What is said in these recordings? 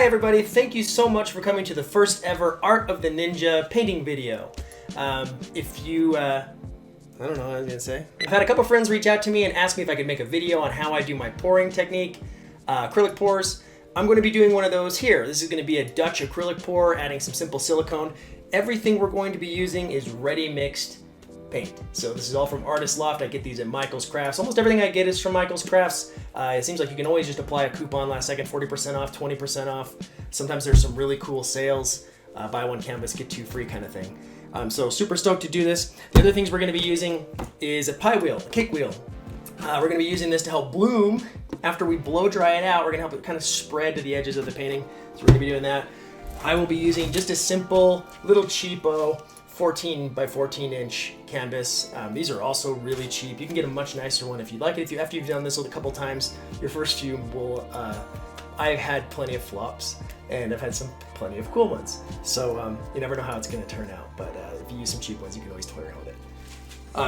Hi everybody, thank you so much for coming to the first ever Art of the Ninja painting video. I don't know what I was gonna say. I've had a couple friends reach out to me and ask me if I could make a video on how I do my pouring technique, acrylic pours. I'm going to be doing one of those here. This is going to be a Dutch acrylic pour, adding some simple silicone. Everything we're going to be using is ready mixed paint. So this is all from Artist Loft. I get these at Michael's Crafts. Almost everything I get is from Michael's Crafts. It seems like you can always just apply a coupon last second, 40% off, 20% off. Sometimes there's some really cool sales, buy one canvas, get two free kind of thing. So super stoked to do this. The other things we're going to be using is a pie wheel, a cake wheel. We're going to be using this to help bloom. After we blow dry it out, we're going to help it kind of spread to the edges of the painting. So we're going to be doing that. I will be using just a simple, little cheapo 14 by 14 inch canvas. These are also really cheap. You can get a much nicer one if you'd like it. After you've done this a couple times, your first few will, I've had plenty of flops and I've had plenty of cool ones. So you never know how it's going to turn out, but if you use some cheap ones, you can always toy around with it.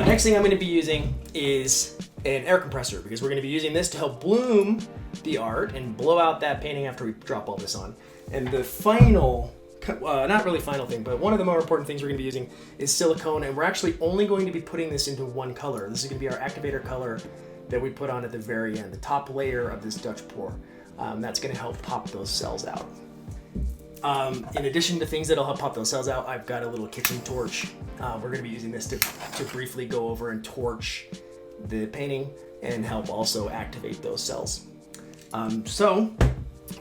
Next thing I'm going to be using is an air compressor, because we're going to be using this to help bloom the art and blow out that painting after we drop all this on. And the final, not really final thing, but one of the more important things we're going to be using is silicone, and we're actually only going to be putting this into one color. This is going to be our Activator color that we put on at the very end, the top layer of this Dutch pour. That's going to help pop those cells out. In addition to things that'll help pop those cells out, I've got a little kitchen torch. We're going to be using this to briefly go over and torch the painting and help also activate those cells. So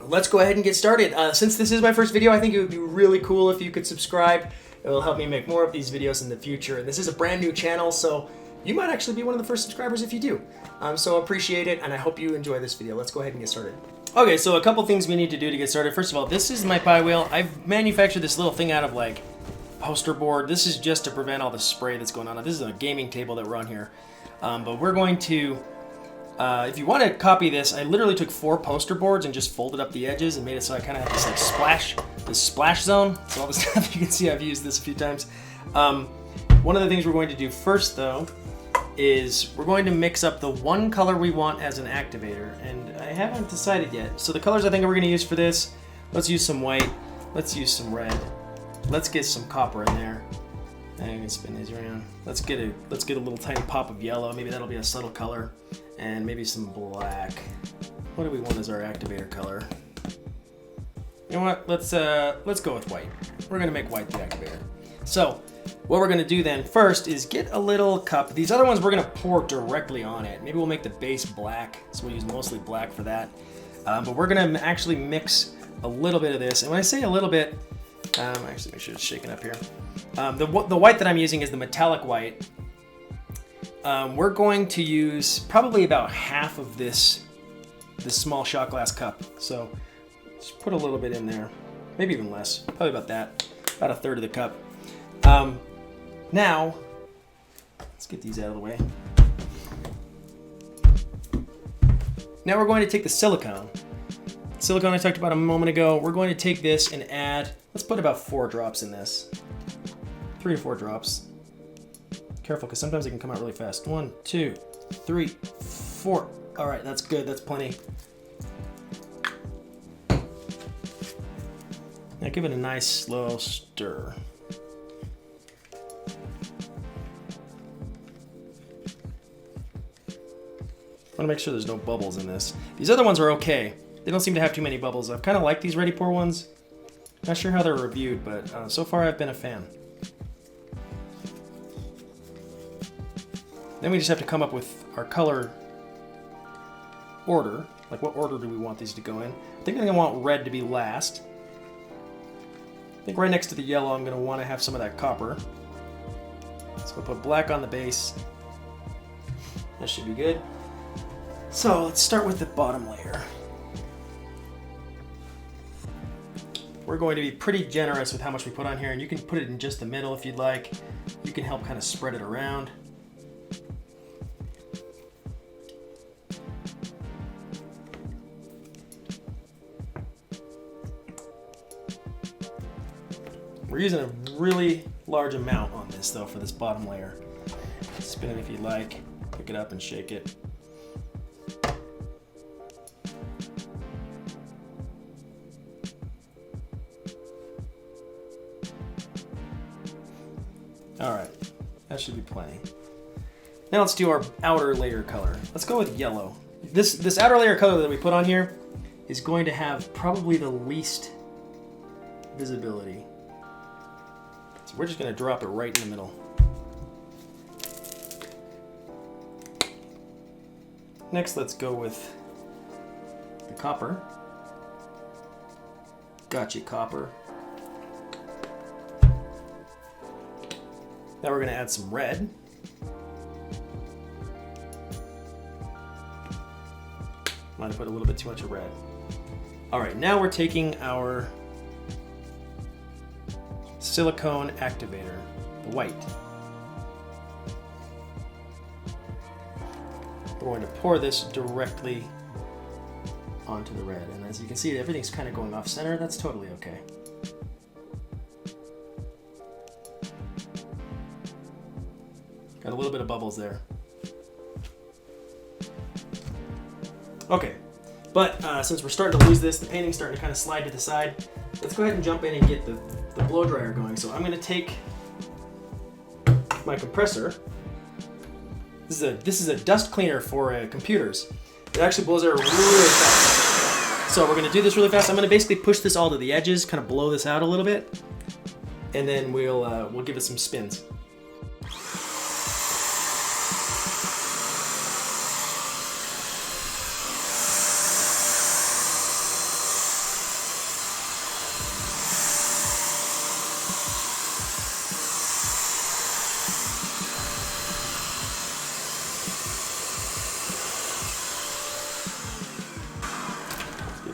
let's go ahead and get started. Since this is my first video, I think it would be really cool if you could subscribe. It will help me make more of these videos in the future. And this is a brand new channel, so you might actually be one of the first subscribers if you do. So appreciate it, and I hope you enjoy this video. Let's go ahead and get started. Okay, so a couple things we need to do to get started. First of all, this is my pie wheel. I've manufactured this little thing out of like poster board. This is just to prevent all the spray that's going on. This is a gaming table that we're on here. But we're going to, if you want to copy this, I literally took 4 poster boards and just folded up the edges and made it so I kind of have this like splash zone. So all the stuff you can see, I've used this a few times. One of the things we're going to do first though is we're going to mix up the one color we want as an activator, and I haven't decided yet. So the colors I think we're going to use for this, let's use some white, let's use some red, let's get some copper in there. I can spin these around. Let's get a little tiny pop of yellow. Maybe that'll be a subtle color, and maybe some black. What do we want as our activator color? You know what? Let's go with white. We're gonna make white the activator. So what we're gonna do then first is get a little cup. These other ones we're gonna pour directly on it. Maybe we'll make the base black, so we'll use mostly black for that. But we're gonna actually mix a little bit of this. And when I say a little bit, actually make sure it's shaken up here. The white that I'm using is the metallic white. We're going to use probably about half of this small shot glass cup. So just put a little bit in there, maybe even less, probably about that, about a third of the cup. Now, let's get these out of the way. Now we're going to take the silicone. Silicone I talked about a moment ago. We're going to take this and add, let's put about 4 drops in this. 3 or 4 drops. Careful, because sometimes it can come out really fast. 1, 2, 3, 4. All right, that's good, that's plenty. Now give it a nice slow stir. I want to make sure there's no bubbles in this. These other ones are okay. They don't seem to have too many bubbles. I've kind of liked these ready pour ones. Not sure how they're reviewed, but so far I've been a fan. Then we just have to come up with our color order. Like what order do we want these to go in? I think I want red to be last. I think right next to the yellow I'm going to want to have some of that copper. So we'll put black on the base. That should be good. So let's start with the bottom layer. We're going to be pretty generous with how much we put on here, and you can put it in just the middle if you'd like. You can help kind of spread it around. We're using a really large amount on this though for this bottom layer. Spin it if you'd like, pick it up and shake it. That should be plenty. Now let's do our outer layer color. Let's go with yellow. This outer layer color that we put on here is going to have probably the least visibility. So we're just going to drop it right in the middle. Next, let's go with the copper. Gotcha, copper. Now we're going to add some red. Might have put a little bit too much of red. All right, now we're taking our silicone activator, the white. We're going to pour this directly onto the red. And as you can see, everything's kind of going off center. That's totally okay. Got a little bit of bubbles there. Okay, but since we're starting to lose this, the painting's starting to kind of slide to the side, let's go ahead and jump in and get the blow dryer going. So I'm going to take my compressor. This is a dust cleaner for computers. It actually blows air really fast. So we're going to do this really fast. I'm going to basically push this all to the edges, kind of blow this out a little bit, and then we'll give it some spins.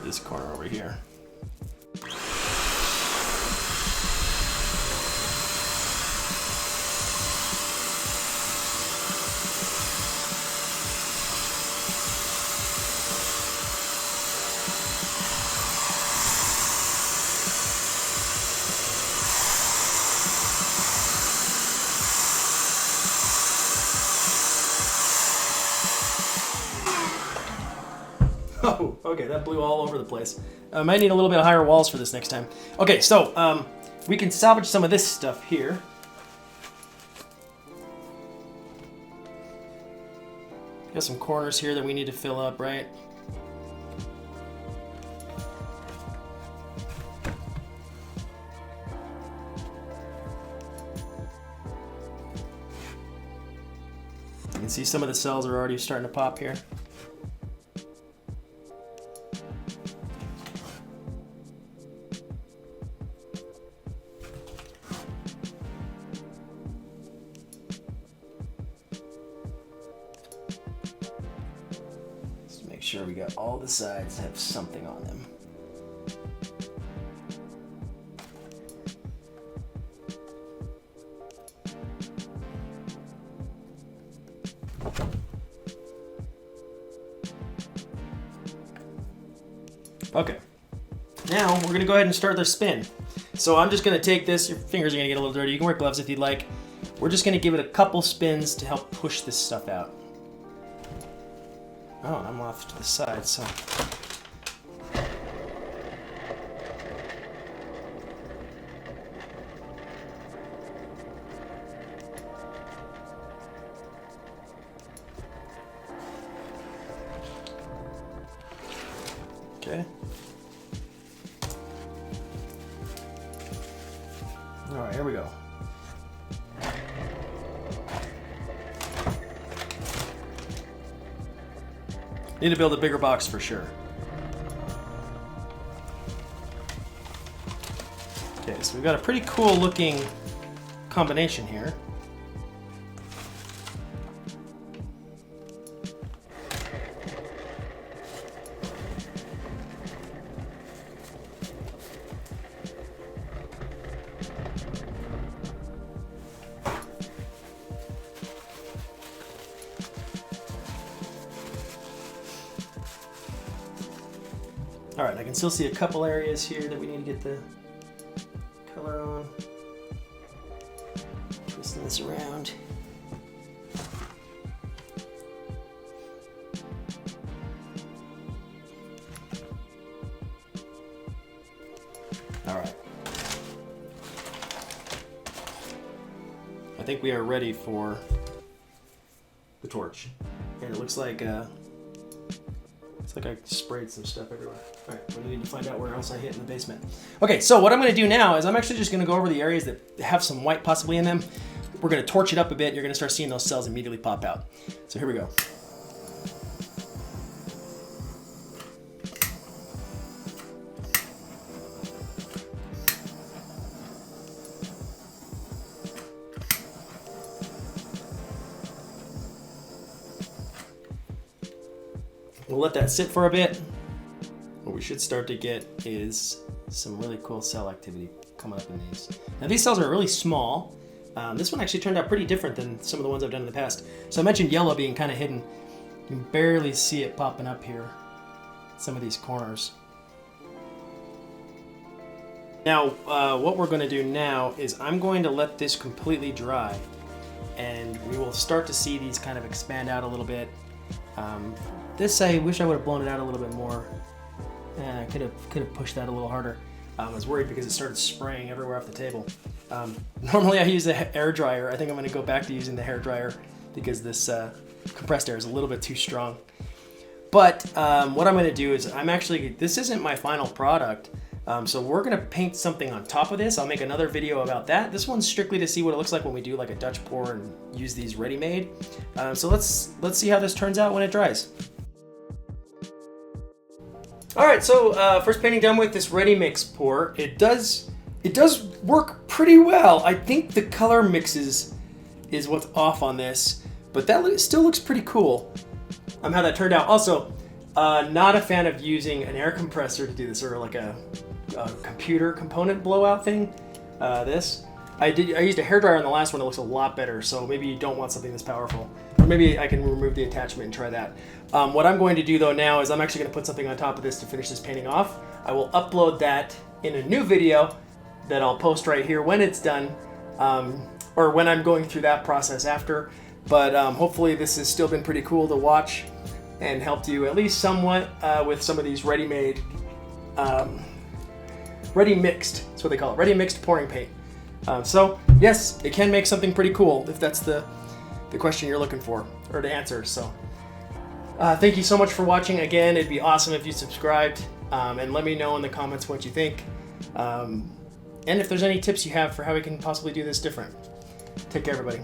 This corner over here. Oh, okay, that blew all over the place. I might need a little bit higher walls for this next time. Okay, so we can salvage some of this stuff here. Got some corners here that we need to fill up, right? You can see some of the cells are already starting to pop here. Make sure we got all the sides have something on them. Okay, now we're gonna go ahead and start the spin. So I'm just gonna take this, your fingers are gonna get a little dirty, you can wear gloves if you'd like. We're just gonna give it a couple spins to help push this stuff out. Oh, I'm off to the side, so. Okay. All right, here we go. Need to build a bigger box for sure. Okay, so we've got a pretty cool looking combination here. All right, I can still see a couple areas here that we need to get the color on. Twisting this around. All right. I think we are ready for the torch. And it looks like it's like I sprayed some stuff everywhere. All right, we need to find out where else I hit in the basement. Okay, so what I'm gonna do now is I'm actually just gonna go over the areas that have some white possibly in them. We're gonna torch it up a bit. You're gonna start seeing those cells immediately pop out. So here we go. We'll let that sit for a bit. What we should start to get is some really cool cell activity coming up in these. Now these cells are really small. This one actually turned out pretty different than some of the ones I've done in the past. So I mentioned yellow being kind of hidden. You can barely see it popping up here, some of these corners. Now, what we're going to do now is I'm going to let this completely dry, and we will start to see these kind of expand out a little bit. This, I wish I would have blown it out a little bit more. I could have pushed that a little harder. I was worried because it started spraying everywhere off the table. Normally I use the hair dryer. I think I'm going to go back to using the hair dryer because this compressed air is a little bit too strong. But what I'm going to do is this isn't my final product. So we're going to paint something on top of this. I'll make another video about that. This one's strictly to see what it looks like when we do like a Dutch pour and use these ready-made. So let's see how this turns out when it dries. All right, so first painting done with this ready mix pour. It does work pretty well. I think the color mixes is what's off on this, but that still looks pretty cool. How that turned out. Also, not a fan of using an air compressor to do this, or like a computer component blowout thing. I used a hairdryer on the last one. It looks a lot better, so maybe you don't want something this powerful. Or maybe I can remove the attachment and try that. What I'm going to do though now is I'm actually going to put something on top of this to finish this painting off. I will upload that in a new video that I'll post right here when it's done, or when I'm going through that process after. But hopefully this has still been pretty cool to watch and helped you at least somewhat with some of these ready-made, ready-mixed, that's what they call it, ready-mixed pouring paint. So yes, it can make something pretty cool if that's the question you're looking for, or to answer. So thank you so much for watching. Again, it'd be awesome if you subscribed, and let me know in the comments what you think. And if there's any tips you have for how we can possibly do this different. Take care, everybody.